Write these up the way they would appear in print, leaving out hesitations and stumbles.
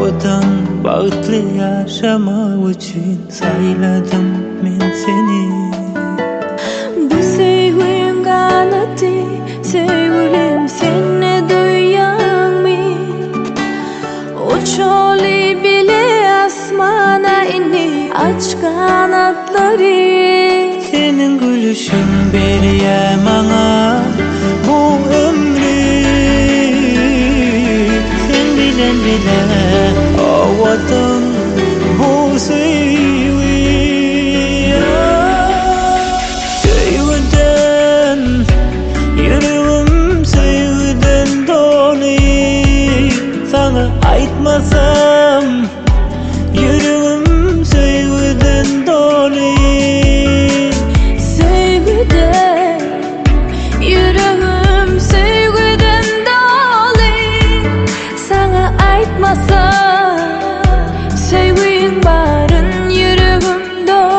Ovadan bağıtlı yaşamak için sayladım ben seni. Bu sevgim kanatı, sevgilim seni duyan mı? Uçalı bile asmana inni, aç kanatları. Senin gülüşün beriye bana bu ömrü. Sen bilen bile ovadan bu sevgi. Sevgiden yüreğim sevgiden dolu. Sana aytmasam yüreğim sevgiden dolu. Sevgiden, yüreğim sevgiden dolu. Sana aytmasam, sevgin barın yüreğim dolu.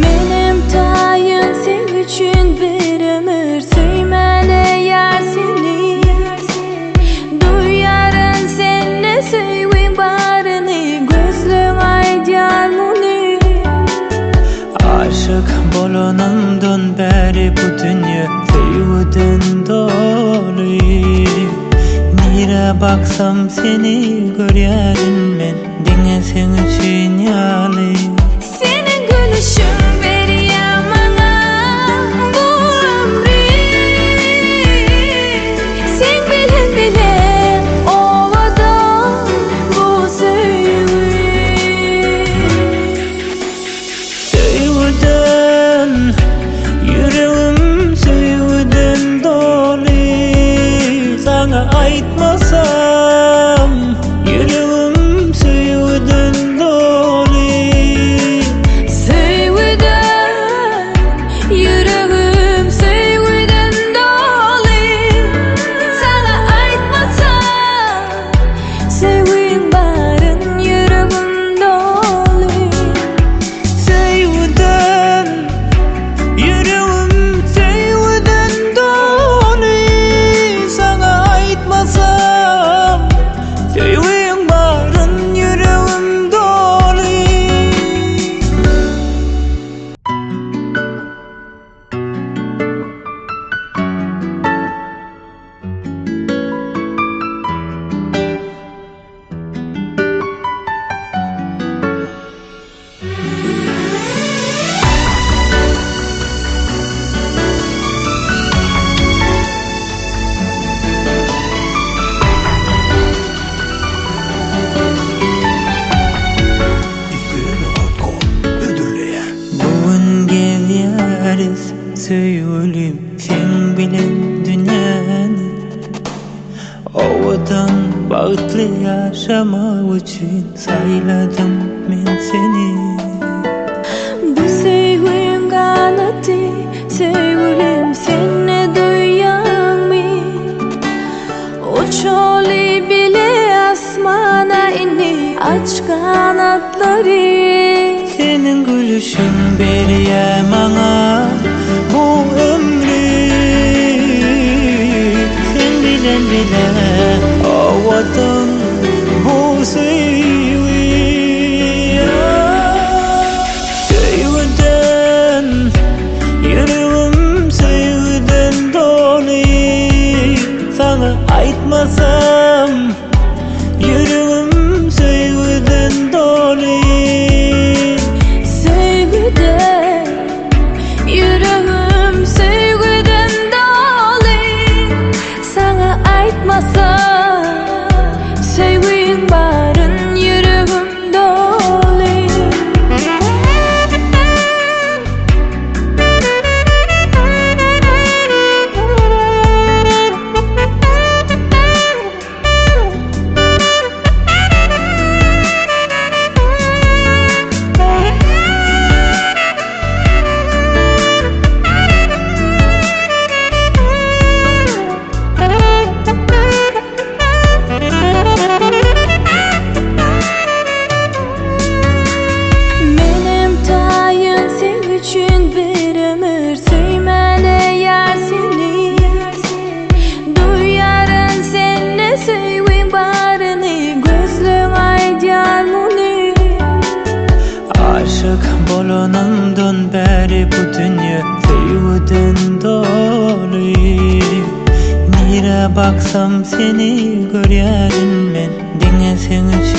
Benim tayın sen için bir ömür sevmene yer seni. Duyarın sen ne sevgin barını, gözlüğün aydiyar bunu. Aşık bolonumdan beri bu dünya sevgiden dolu. Nire baksam seni görüyorum ben, dine sen için yalı. Senin gülüşün veriyor bana bu ömrü. Sen bilen bile ovadan bu sevgi. Sevgiden yüreğim sevgiden dolu. Sana aytmasam yüreğim sevgiden dolu. Sevgiden, yüreğim sevgiden dolu. Sana aytmasam, sevgin barın yüreğim dolu. Sevgiden yüreğim sevgiden dolu. Sana aytmasam sevgin barın yüreğim dolu. Bugün geliyoruz sevgilim, sen bilen dünyanı. Ovadan bağıtlı yaşamak için sayladım ben seni. Bu sevgim kanatı, sevgilim seni duyan mı? Uçalı bile asmana inni, aç kanatları. Senin gülüşün beriye bana bu ömrü. Sen bilen bile ovadan bu sevgi. Sevgiden yüreğim sevgiden dolu. Sana aytmasam yüreğim sevgiden dolu. Sevgiden, yüreğim sevgiden dolu. Sana aytmasam, baksam seni görýärin men, diňe seni